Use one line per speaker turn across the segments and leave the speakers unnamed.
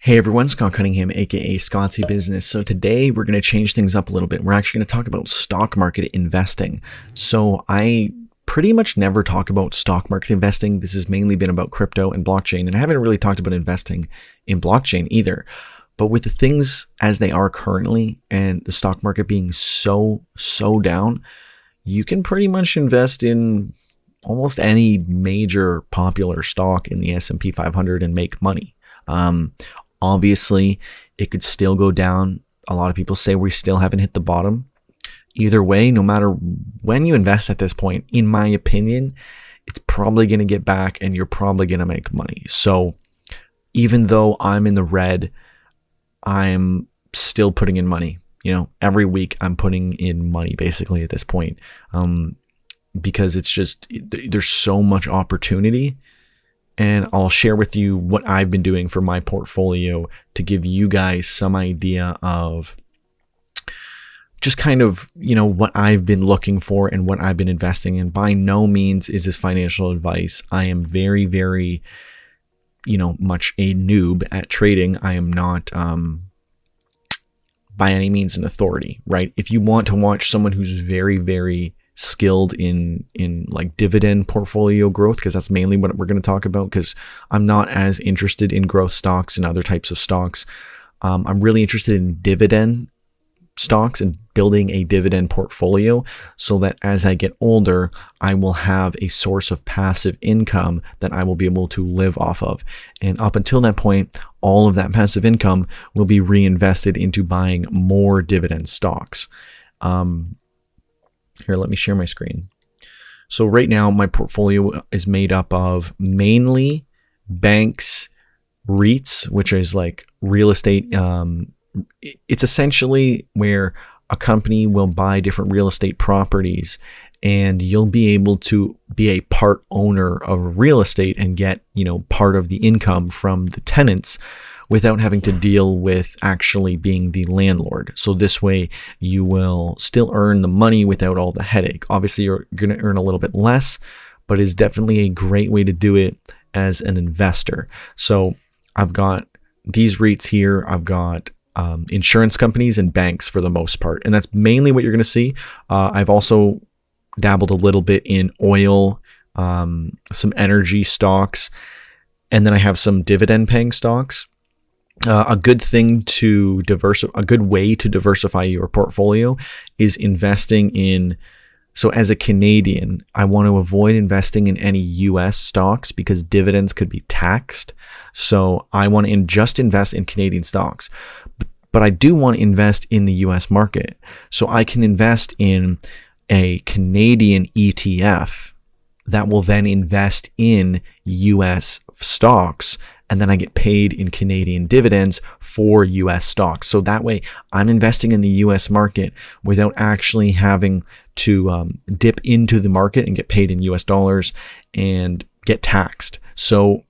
Hey everyone, Scott Cunningham, aka Scottsy Business. So today we're going to change things up a little bit. We're actually going to talk about stock market investing. So I pretty much never talk about stock market investing. This has mainly been about crypto and blockchain, and I haven't really talked about investing in blockchain either. But with the things as they are currently and the stock market being so down, you can pretty much invest in almost any major popular stock in the S&P 500 and make money. Obviously, it could still go down. A lot of people say we still haven't hit the bottom. Either way, no matter when you invest at this point, in my opinion, it's probably going to get back and you're probably going to make money. So even though I'm in the red, I'm still putting in money. Every week I'm putting in money basically at this point, because it's just, there's so much opportunity. And I'll share with you what I've been doing for my portfolio to give you guys some idea of just kind of, what I've been looking for and what I've been investing in. By no means is this financial advice. I am very, very, much a noob at trading. I am not by any means an authority, right? If you want to watch someone who's very, very skilled in like dividend portfolio growth, because that's mainly what we're going to talk about, because I'm not as interested in growth stocks and other types of stocks. I'm really interested in dividend stocks and building a dividend portfolio so that as I get older, I will have a source of passive income that I will be able to live off of. And up until that point, all of that passive income will be reinvested into buying more dividend stocks. Here, let me share my screen. So right now, my portfolio is made up of mainly banks, REITs, which is like real estate. It's essentially where a company will buy different real estate properties, and you'll be able to be a part owner of real estate and get, part of the income from the tenants without having to deal with actually being the landlord. So this way you will still earn the money without all the headache. Obviously you're going to earn a little bit less, but it's definitely a great way to do it as an investor. So I've got these REITs here. I've got insurance companies and banks for the most part. And that's mainly what you're going to see. I've also dabbled a little bit in oil, some energy stocks, and then I have some dividend paying stocks. A good way to diversify your portfolio is investing in. So as a Canadian, I want to avoid investing in any US stocks because dividends could be taxed. So I want to just invest in Canadian stocks. But I do want to invest in the US market. So I can invest in a Canadian ETF that will then invest in US stocks, and then I get paid in Canadian dividends for US stocks. So that way I'm investing in the US market without actually having to dip into the market and get paid in US dollars and get taxed. So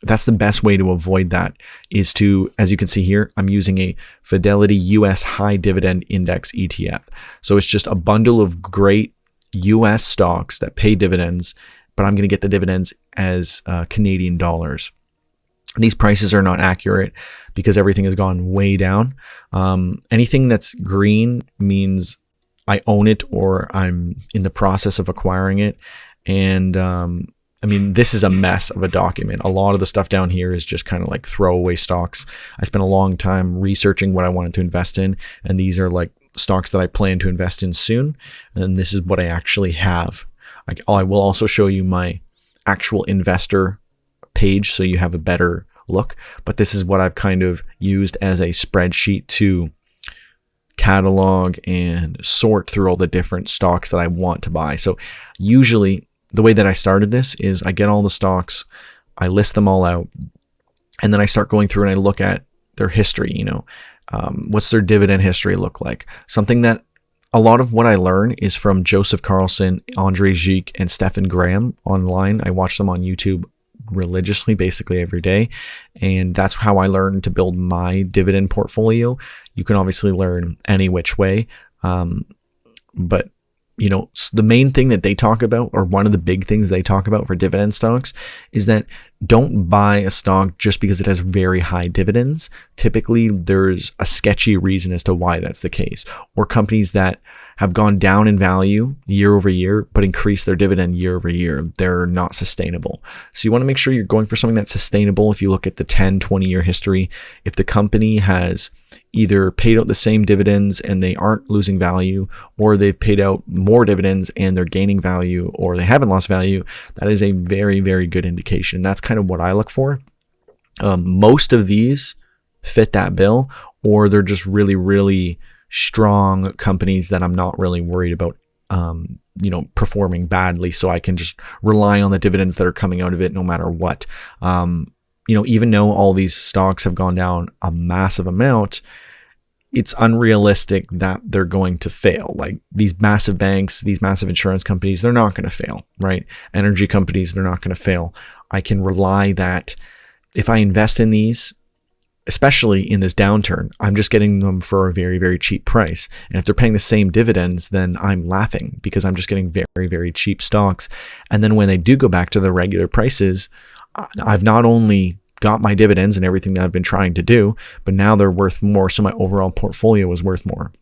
that's the best way to avoid that, is to, as you can see here, I'm using a Fidelity US High Dividend Index ETF. So it's just a bundle of great US stocks that pay dividends, but I'm going to get the dividends as Canadian dollars. These prices are not accurate because everything has gone way down. Anything that's green means I own it or I'm in the process of acquiring it. And this is a mess of a document. A lot of the stuff down here is just kind of like throwaway stocks. I spent a long time researching what I wanted to invest in, and these are like stocks that I plan to invest in soon. And this is what I actually have. I will also show you my actual investor page so you have a better look, but this is what I've kind of used as a spreadsheet to catalog and sort through all the different stocks that I want to buy. So usually the way that I started this is I get all the stocks, I list them all out, and then I start going through and I look at their history. What's their dividend history look like? Something that a lot of what I learn is from Joseph Carlson, Andre Gique, and Stephen Graham online. I watch them on YouTube religiously, basically every day. And that's how I learned to build my dividend portfolio. You can obviously learn any which way. But the main thing that they talk about, or one of the big things they talk about for dividend stocks, is that don't buy a stock just because it has very high dividends. Typically, there's a sketchy reason as to why that's the case. Or companies that have gone down in value year over year, but increase their dividend year over year. They're not sustainable. So you want to make sure you're going for something that's sustainable. If you look at the 10, 20-year history, if the company has either paid out the same dividends and they aren't losing value, or they've paid out more dividends and they're gaining value, or they haven't lost value, that is a very, very good indication. That's kind of what I look for. Most of these fit that bill, or they're just really, really strong companies that I'm not really worried about, performing badly. So I can just rely on the dividends that are coming out of it no matter what. Even though all these stocks have gone down a massive amount, it's unrealistic that they're going to fail. Like these massive banks, these massive insurance companies, they're not going to fail, right? Energy companies, they're not going to fail. I can rely that if I invest in these, especially in this downturn, I'm just getting them for a very, very cheap price. And if they're paying the same dividends, then I'm laughing because I'm just getting very, very cheap stocks. And then when they do go back to the regular prices, I've not only got my dividends and everything that I've been trying to do, but now they're worth more. So my overall portfolio is worth more.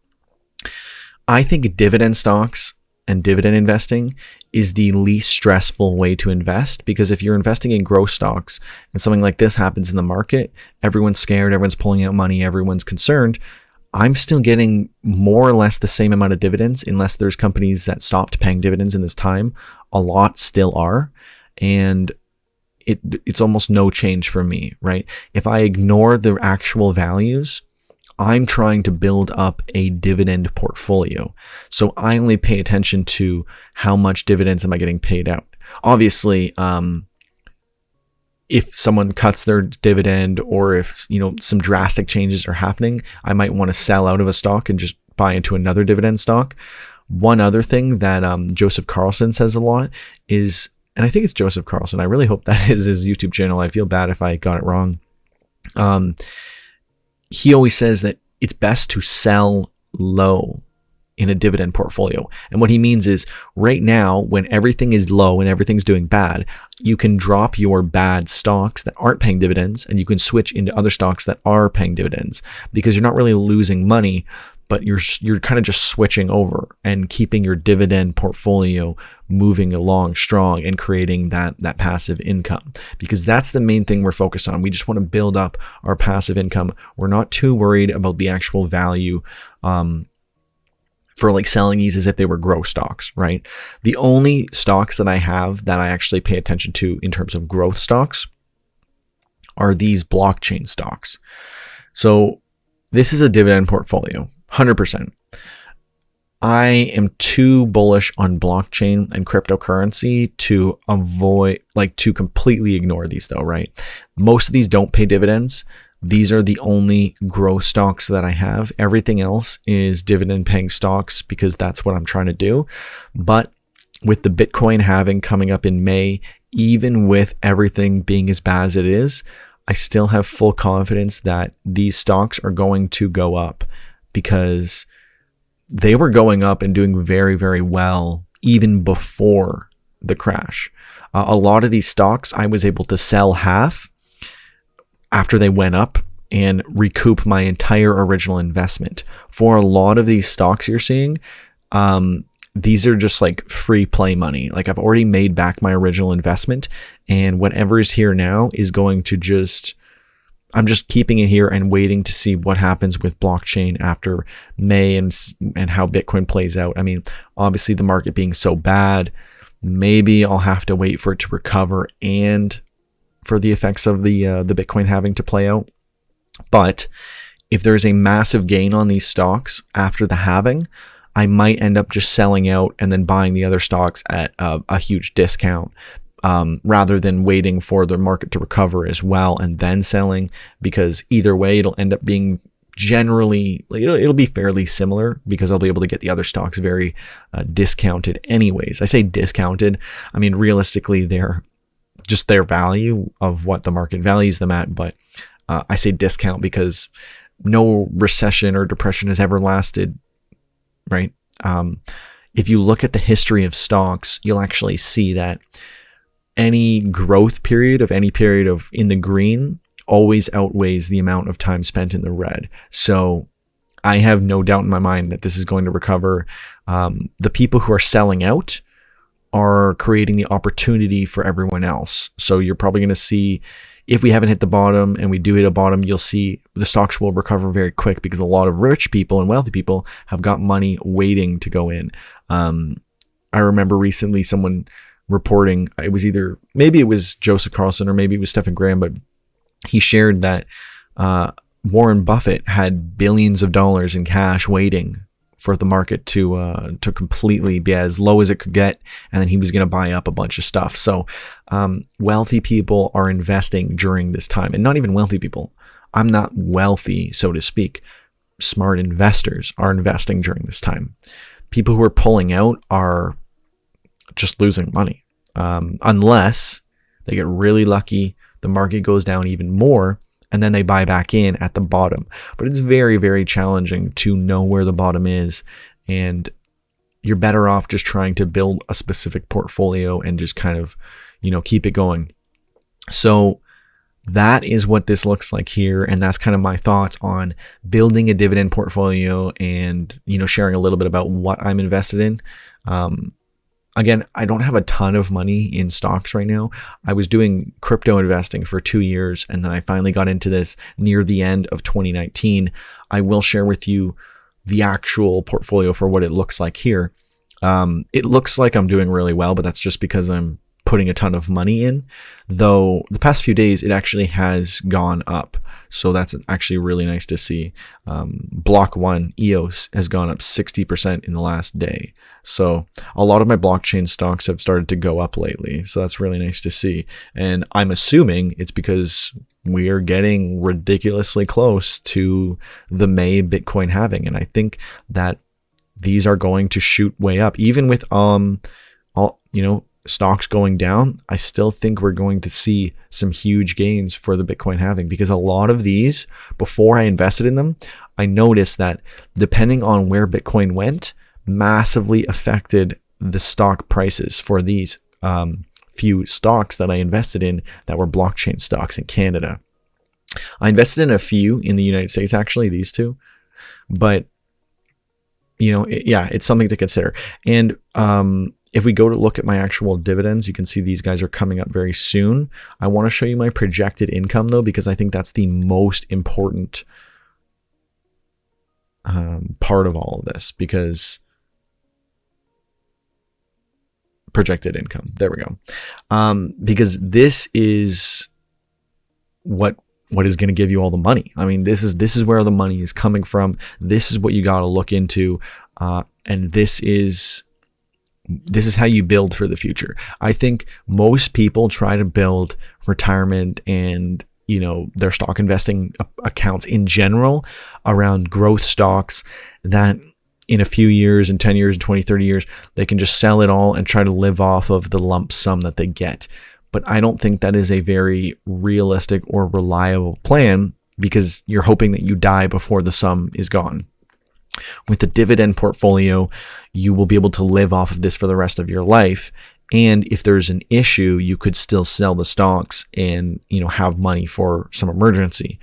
I think dividend stocks and dividend investing is the least stressful way to invest, because if you're investing in growth stocks and something like this happens in the market, everyone's scared, everyone's pulling out money, everyone's concerned. I'm still getting more or less the same amount of dividends, unless there's companies that stopped paying dividends in this time. A lot still are. And it's almost no change for me, right? If I ignore the actual values, I'm trying to build up a dividend portfolio. So I only pay attention to how much dividends am I getting paid out. Obviously, if someone cuts their dividend, or if some drastic changes are happening, I might want to sell out of a stock and just buy into another dividend stock. One other thing that Joseph Carlson says a lot is, and I think it's Joseph Carlson, I really hope that is his YouTube channel. I feel bad if I got it wrong. He always says that it's best to sell low in a dividend portfolio. And what he means is, right now, when everything is low and everything's doing bad, you can drop your bad stocks that aren't paying dividends and you can switch into other stocks that are paying dividends, because you're not really losing money, but you're kind of just switching over and keeping your dividend portfolio moving along strong and creating that passive income, because that's the main thing we're focused on. We just want to build up our passive income. We're not too worried about the actual value for like selling these as if they were growth stocks, right? The only stocks that I have that I actually pay attention to in terms of growth stocks are these blockchain stocks. So this is a dividend portfolio, 100%. I am too bullish on blockchain and cryptocurrency to to completely ignore these though, right? Most of these don't pay dividends. These are the only growth stocks that I have. Everything else is dividend paying stocks because that's what I'm trying to do. But with the Bitcoin halving coming up in May, even with everything being as bad as it is, I still have full confidence that these stocks are going to go up, because they were going up and doing very, very well even before the crash. A lot of these stocks I was able to sell half after they went up and recoup my entire original investment. For a lot of these stocks you're seeing, these are just like free play money. Like I've already made back my original investment, and whatever is here now is going to I'm just keeping it here and waiting to see what happens with blockchain after May and how Bitcoin plays out. I mean, obviously the market being so bad, maybe I'll have to wait for it to recover and for the effects of the Bitcoin having to play out. But if there's a massive gain on these stocks after the halving, I might end up just selling out and then buying the other stocks at a huge discount, rather than waiting for the market to recover as well and then selling, because either way it'll end up being generally, it'll be fairly similar, because I'll be able to get the other stocks very discounted anyways. I say discounted, I mean realistically they're just their value of what the market values them at, but I say discount because no recession or depression has ever lasted, right? if you look at the history of stocks, you'll actually see that any growth period of any period of in the green always outweighs the amount of time spent in the red. So I have no doubt in my mind that this is going to recover. The people who are selling out are creating the opportunity for everyone else. So you're probably going to see, if we haven't hit the bottom and we do hit a bottom, you'll see the stocks will recover very quick because a lot of rich people and wealthy people have got money waiting to go in. I remember recently someone reporting, maybe it was Joseph Carlson or maybe it was Stephen Graham, but he shared that Warren Buffett had billions of dollars in cash waiting for the market to completely be as low as it could get, and then he was going to buy up a bunch of stuff. So wealthy people are investing during this time, and not even wealthy people. I'm not wealthy, so to speak. Smart investors are investing during this time. People who are pulling out are just losing money, unless they get really lucky, the market goes down even more, and then they buy back in at the bottom. But it's very, very challenging to know where the bottom is, and you're better off just trying to build a specific portfolio and just kind of, keep it going. So that is what this looks like here, and that's kind of my thoughts on building a dividend portfolio and, sharing a little bit about what I'm invested in. Again, I don't have a ton of money in stocks right now. I was doing crypto investing for 2 years, and then I finally got into this near the end of 2019. I will share with you the actual portfolio for what it looks like here. It looks like I'm doing really well, but that's just because I'm putting a ton of money in. Though the past few days, it actually has gone up. So that's actually really nice to see. Block 1, EOS, has gone up 60% in the last day. So a lot of my blockchain stocks have started to go up lately. So that's really nice to see. And I'm assuming it's because we are getting ridiculously close to the May Bitcoin halving. And I think that these are going to shoot way up. Even with stocks going down, I still think we're going to see some huge gains for the Bitcoin halving, because a lot of these, before I invested in them, I noticed that depending on where Bitcoin went, massively affected the stock prices for these few stocks that I invested in that were blockchain stocks in Canada. I invested in a few in the United States, actually, these two, but it's something to consider. And if we go to look at my actual dividends, you can see these guys are coming up very soon. I want to show you my projected income, though, because I think that's the most important part of all of this, because projected income, there we go. Because this is what is going to give you all the money. I mean, this is where the money is coming from. This is what you got to look into, and this is how you build for the future. I think most people try to build retirement and their stock investing accounts in general around growth stocks that in a few years, in 10 years, 20, 30 years, they can just sell it all and try to live off of the lump sum that they get. But I don't think that is a very realistic or reliable plan, because you're hoping that you die before the sum is gone. With the dividend portfolio, you will be able to live off of this for the rest of your life. And if there's an issue, you could still sell the stocks and, have money for some emergency.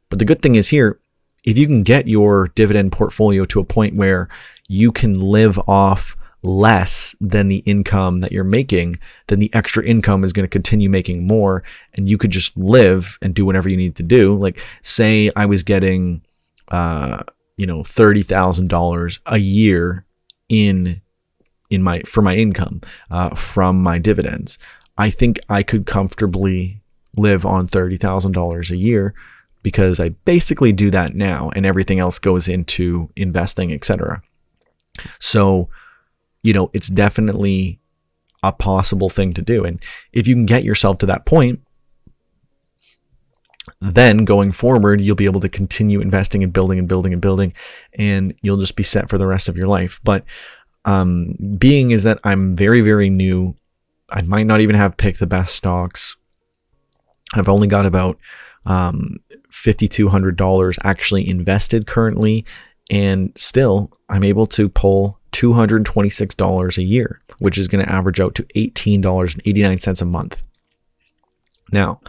But the good thing is here, if you can get your dividend portfolio to a point where you can live off less than the income that you're making, then the extra income is going to continue making more, and you could just live and do whatever you need to do. Like, say I was getting, $30,000 a year for my income from my dividends. I think I could comfortably live on $30,000 a year, because I basically do that now, and everything else goes into investing, etc. So, it's definitely a possible thing to do. And if you can get yourself to that point, then going forward, you'll be able to continue investing and building and building and building, and you'll just be set for the rest of your life. But being is that I'm very, very new, I might not even have picked the best stocks. I've only got about $5,200 actually invested currently, and still I'm able to pull $226 a year, which is going to average out to $18.89 a month. Now,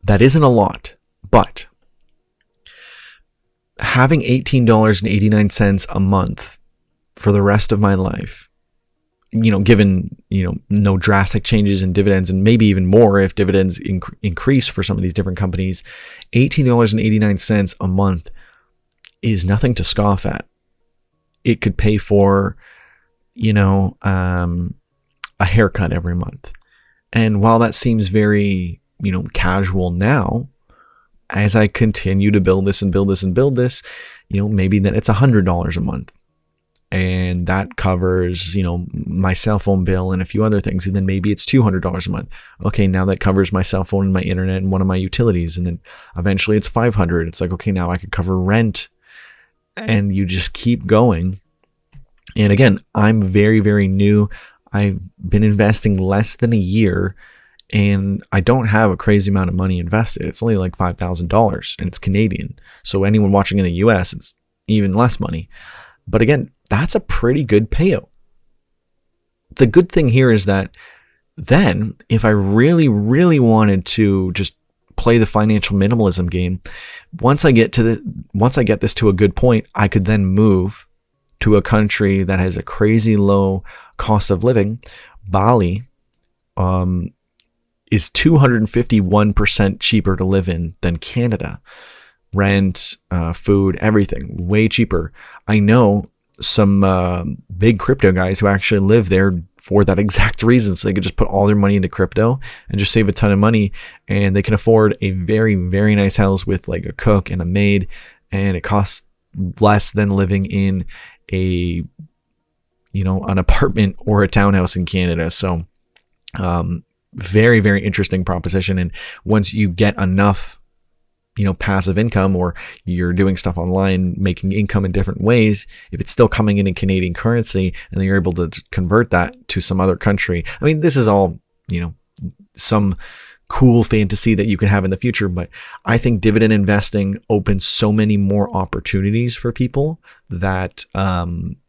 that isn't a lot, but having $18.89 a month for the rest of my life, given, no drastic changes in dividends, and maybe even more if dividends increase for some of these different companies, $18.89 a month is nothing to scoff at. It could pay for, a haircut every month. And while that seems very, casual now, as I continue to build this and build this and build this, maybe then it's $100 a month. And that covers, my cell phone bill and a few other things. And then maybe it's $200 a month. Okay, now that covers my cell phone and my internet and one of my utilities. And then eventually it's $500. It's like, okay, now I could cover rent. And you just keep going. And again, I'm very, very new. I've been investing less than a year, and I don't have a crazy amount of money invested. It's only like $5,000, and it's Canadian. So anyone watching in the US, it's even less money. But again, that's a pretty good payout. The good thing here is that then if I really, really wanted to just play the financial minimalism game, once I get this to a good point, I could then move to a country that has a crazy low cost of living. Bali is 251% cheaper to live in than Canada. Rent, food, everything, way cheaper. I know some big crypto guys who actually live there for that exact reason. So they could just put all their money into crypto and just save a ton of money. And they can afford a very, very nice house with like a cook and a maid. And it costs less than living in an apartment or a townhouse in Canada. So very, very interesting proposition. And once you get enough passive income, or you're doing stuff online, making income in different ways, if it's still coming in Canadian currency and then you're able to convert that to some other country. I mean, this is all, some cool fantasy that you can have in the future, but I think dividend investing opens so many more opportunities for people that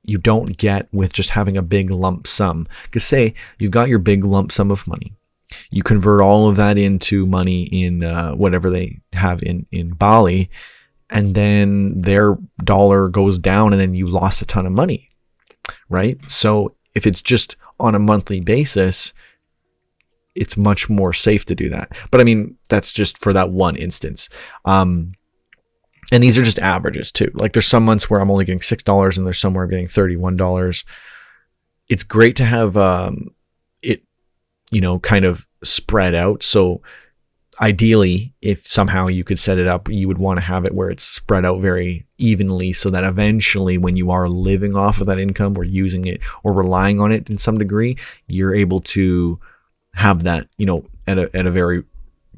you don't get with just having a big lump sum. Because say you've got your big lump sum of money. You convert all of that into money in whatever they have in Bali, and then their dollar goes down and then you lost a ton of money, right? So if it's just on a monthly basis, it's much more safe to do that. But I mean, that's just for that one instance. And these are just averages too. Like there's some months where I'm only getting $6 and there's somewhere I'm getting $31. It's great to have it kind of spread out. So ideally, if somehow you could set it up, you would want to have it where it's spread out very evenly so that eventually when you are living off of that income or using it or relying on it in some degree, you're able to have that, at a very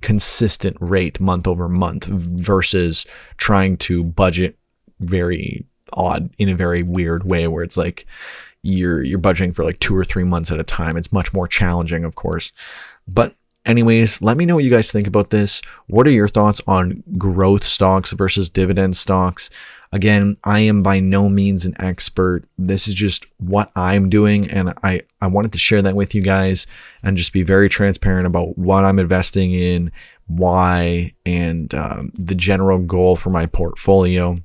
consistent rate month over month versus trying to budget very odd in a very weird way where it's like you're budgeting for like 2 or 3 months at a time. It's much more challenging, of course. But anyways, let me know what you guys think about this. What are your thoughts on growth stocks versus dividend stocks? Again, I am by no means an expert. This is just what I'm doing, and I wanted to share that with you guys and just be very transparent about what I'm investing in, why, and the general goal for my portfolio.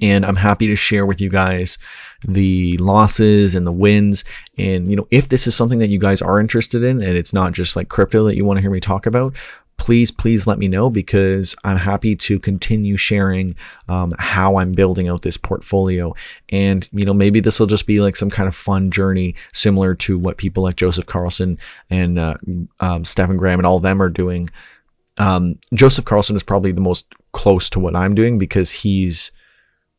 And I'm happy to share with you guys the losses and the wins. And, if this is something that you guys are interested in and it's not just like crypto that you want to hear me talk about, please let me know, because I'm happy to continue sharing how I'm building out this portfolio. And, maybe this will just be like some kind of fun journey similar to what people like Joseph Carlson and Stephen Graham and all of them are doing. Joseph Carlson is probably the most close to what I'm doing because he's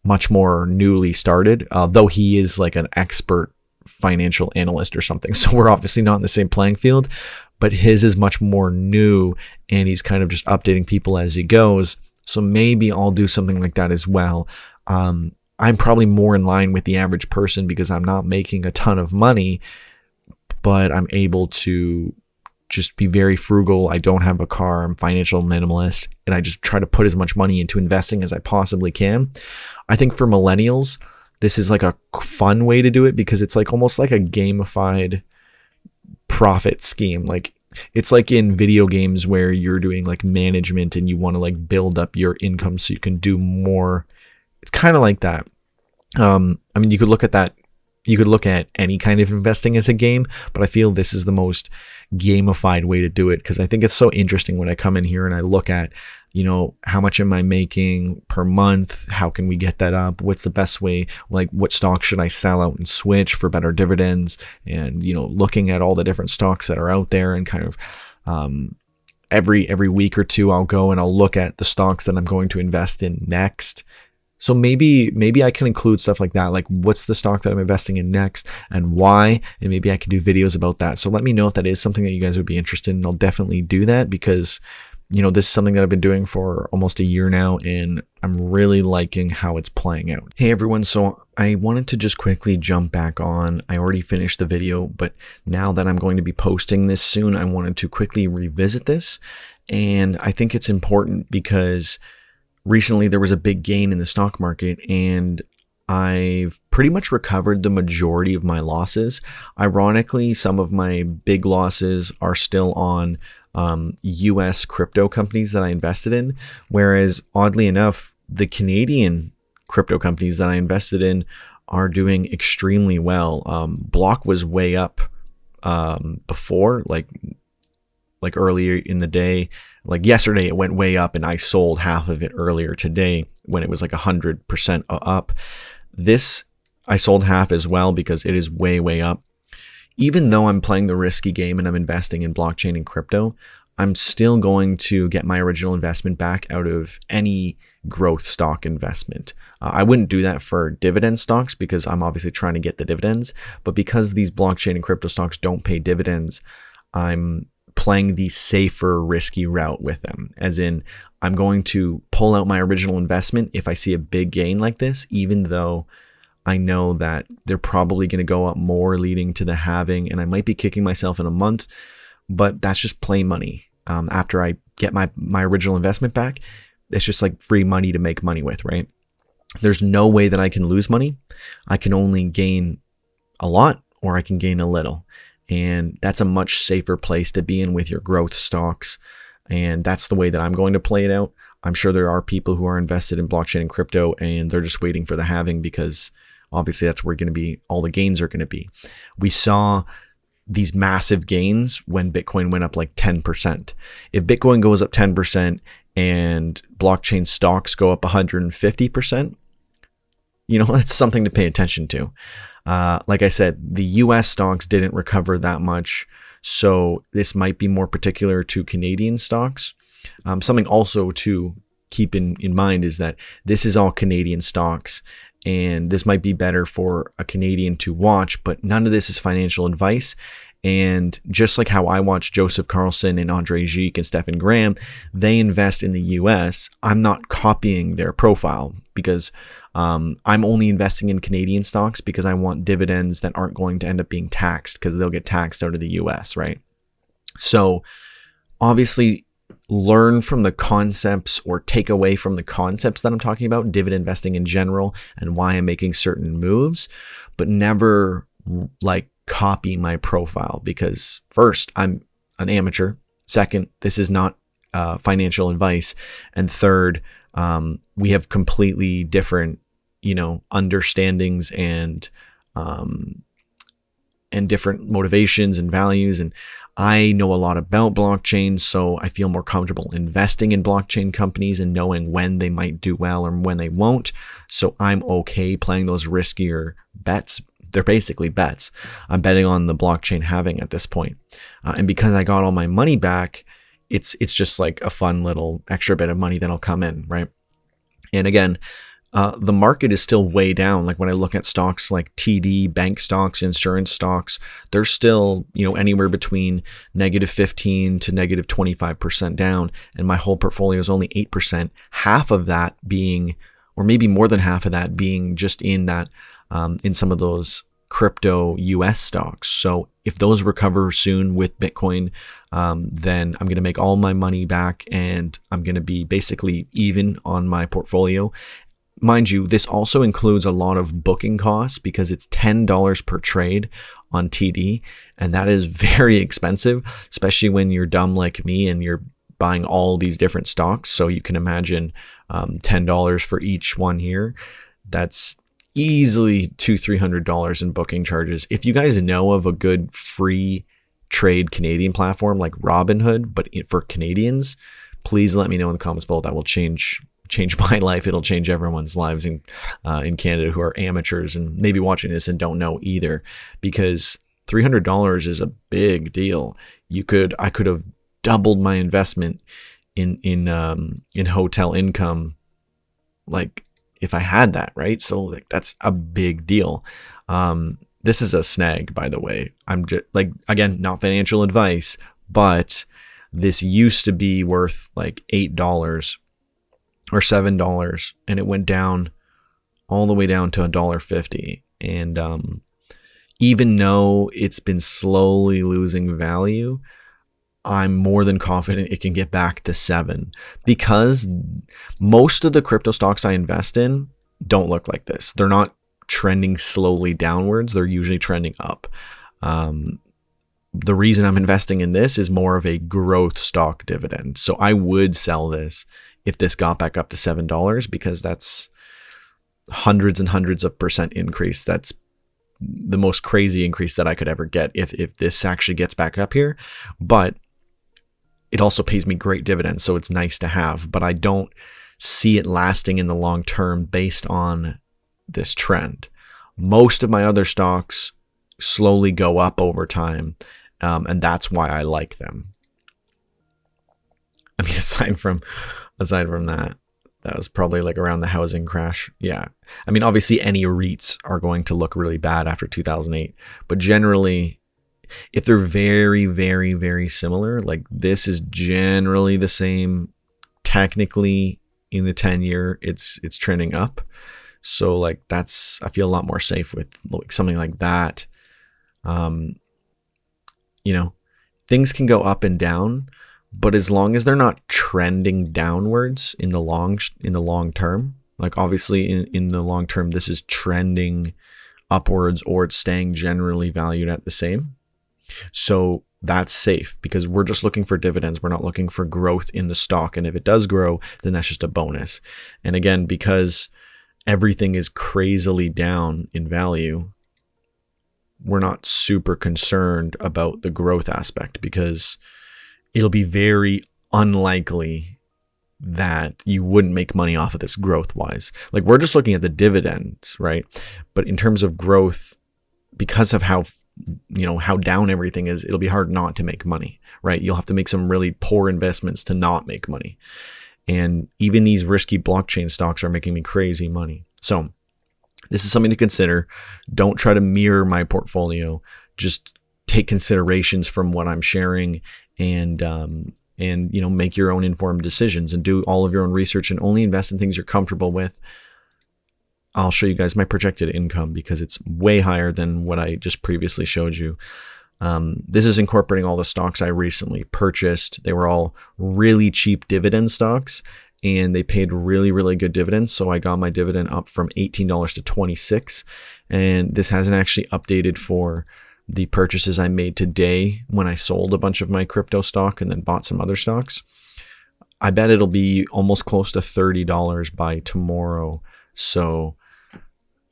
much more newly started, though he is like an expert financial analyst or something. So we're obviously not in the same playing field, but his is much more new and he's kind of just updating people as he goes. So maybe I'll do something like that as well. I'm probably more in line with the average person because I'm not making a ton of money, but I'm able to just be very frugal. I don't have a car. I'm financial minimalist, and I just try to put as much money into investing as I possibly can. I think for millennials, this is like a fun way to do it because it's like almost like a gamified profit scheme. Like it's like in video games where you're doing like management and you want to like build up your income so you can do more. It's kind of like that. I mean, you could look at that. You could look at any kind of investing as a game, but I feel this is the most gamified way to do it because I think it's so interesting when I come in here and I look at, you know, how much am I making per month? How can we get that up? What's the best way? Like, what stocks should I sell out and switch for better dividends? And, you know, looking at all the different stocks that are out there and kind of every week or two, I'll go and I'll look at the stocks that I'm going to invest in next. So maybe I can include stuff like that, like what's the stock that I'm investing in next and why, and maybe I can do videos about that. So let me know if that is something that you guys would be interested in. I'll definitely do that because, you know, this is something that I've been doing for almost a year now, and I'm really liking how it's playing out. Hey everyone, so I wanted to just quickly jump back on. I already finished the video, but now that I'm going to be posting this soon, I wanted to quickly revisit this. And I think it's important because recently there was a big gain in the stock market and I've pretty much recovered the majority of my losses. Ironically, some of my big losses are still on US crypto companies that I invested in, whereas oddly enough, the Canadian crypto companies that I invested in are doing extremely well. Block was way up before, like earlier in the day. Like yesterday, it went way up and I sold half of it earlier today when it was like 100% up. This, I sold half as well because it is way, way up. Even though I'm playing the risky game and I'm investing in blockchain and crypto, I'm still going to get my original investment back out of any growth stock investment. I wouldn't do that for dividend stocks because I'm obviously trying to get the dividends. But because these blockchain and crypto stocks don't pay dividends, I'm playing the safer risky route with them, as in I'm going to pull out my original investment if I see a big gain like this, even though I know that they're probably going to go up more leading to the halving, and I might be kicking myself in a month, but that's just play money. After I get my original investment back, it's just like free money to make money with, right? There's no way that I can lose money. I can only gain a lot or I can gain a little. And that's a much safer place to be in with your growth stocks. And that's the way that I'm going to play it out. I'm sure there are people who are invested in blockchain and crypto and they're just waiting for the halving because obviously that's where all the gains are going to be. We saw these massive gains when Bitcoin went up like 10%. If Bitcoin goes up 10% and blockchain stocks go up 150%, you know, that's something to pay attention to. Like I said, the US stocks didn't recover that much, so this might be more particular to Canadian stocks. Something also to keep in mind is that this is all Canadian stocks, and this might be better for a Canadian to watch, but none of this is financial advice. And just like how I watch Joseph Carlson and Andre Gique and Stephen Graham, they invest in the US. I'm not copying their profile because I'm only investing in Canadian stocks because I want dividends that aren't going to end up being taxed because they'll get taxed out of the US, right? So obviously learn from the concepts or take away from the concepts that I'm talking about, dividend investing in general and why I'm making certain moves, but never like copy my profile because first, I'm an amateur. Second, this is not financial advice. And third, we have completely different, you know, understandings and different motivations and values. And I know a lot about blockchain, so I feel more comfortable investing in blockchain companies and knowing when they might do well or when they won't. So I'm okay playing those riskier bets. They're basically bets. I'm betting on the blockchain halving at this point. And because I got all my money back, it's just like a fun little extra bit of money that'll come in, right? And again, the market is still way down. Like when I look at stocks like TD, bank stocks, insurance stocks, they're still, you know, anywhere between -15 to -25% down. And my whole portfolio is only 8%. Half of that being, or maybe more than half of that being just in that, in some of those crypto US stocks. So if those recover soon with Bitcoin, then I'm going to make all my money back and I'm going to be basically even on my portfolio. mind you, this also includes a lot of booking costs because it's $10 per trade on TD, and that is very expensive, especially when you're dumb like me and you're buying all these different stocks. So you can imagine $10 for each one here. That's easily $200-300 in booking charges. If you guys know of a good free trade Canadian platform like Robinhood, but for Canadians, please let me know in the comments below. That will change my life. It'll change everyone's lives in Canada who are amateurs and maybe watching this and don't know either, because $300 is a big deal. I could have doubled my investment in hotel income, like if I had that, right? So like that's a big deal. This is a snag, by the way. I'm just like, again, not financial advice, but this used to be worth like $8 or $7, and it went down all the way down to $1.50. And even though it's been slowly losing value, I'm more than confident it can get back to $7, because most of the crypto stocks I invest in don't look like this. They're not trending slowly downwards. They're usually trending up. The reason I'm investing in this is more of a growth stock dividend. So I would sell this if this got back up to $7, because that's hundreds and hundreds of percent increase. That's the most crazy increase that I could ever get if this actually gets back up here. But it also pays me great dividends, so it's nice to have. But I don't see it lasting in the long term based on this trend. Most of my other stocks slowly go up over time, and that's why I like them. I mean, aside from that was probably like around the housing crash. Yeah. I mean, obviously any REITs are going to look really bad after 2008, but generally, if they're very, very, very similar, like this is generally the same. Technically in the 10-year, it's trending up. So like I feel a lot more safe with like something like that. Things can go up and down, but as long as they're not trending downwards in the long term, like obviously in the long term, this is trending upwards or it's staying generally valued at the same. So that's safe because we're just looking for dividends. We're not looking for growth in the stock. And if it does grow, then that's just a bonus. And again, because everything is crazily down in value, we're not super concerned about the growth aspect, because it'll be very unlikely that you wouldn't make money off of this growth wise. Like we're just looking at the dividends, right? But in terms of growth, because of how down everything is, it'll be hard not to make money, right? You'll have to make some really poor investments to not make money. And even these risky blockchain stocks are making me crazy money. So this is something to consider. Don't try to mirror my portfolio. Just take considerations from what I'm sharing and make your own informed decisions and do all of your own research and only invest in things you're comfortable with. I'll show you guys my projected income because it's way higher than what I just previously showed you. This is incorporating all the stocks I recently purchased. They were all really cheap dividend stocks and they paid really, really good dividends. So I got my dividend up from $18 to $26. And this hasn't actually updated for the purchases I made today when I sold a bunch of my crypto stock and then bought some other stocks. I bet it'll be almost close to $30 by tomorrow. So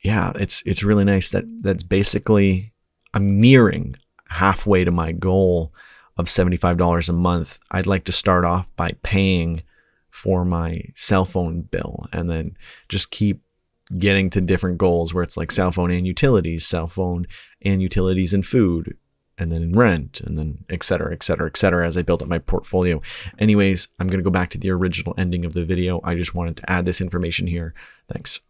yeah, it's really nice. That's basically, I'm nearing halfway to my goal of $75 a month. I'd like to start off by paying for my cell phone bill and then just keep getting to different goals where it's like cell phone and utilities and food, and then in rent, and then et cetera, as I build up my portfolio. Anyways, I'm going to go back to the original ending of the video. I just wanted to add this information here. Thanks.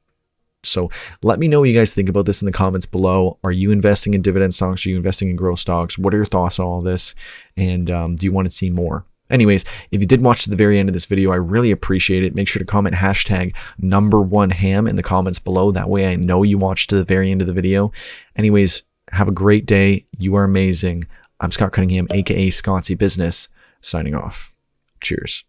So let me know what you guys think about this in the comments below. Are you investing in dividend stocks? Are you investing in growth stocks? What are your thoughts on all this? And do you want to see more? Anyways, if you did watch to the very end of this video, I really appreciate it. Make sure to comment #1ham in the comments below. That way I know you watched to the very end of the video. Anyways, have a great day. You are amazing. I'm Scott Cunningham, aka Scottsy Business, signing off. Cheers.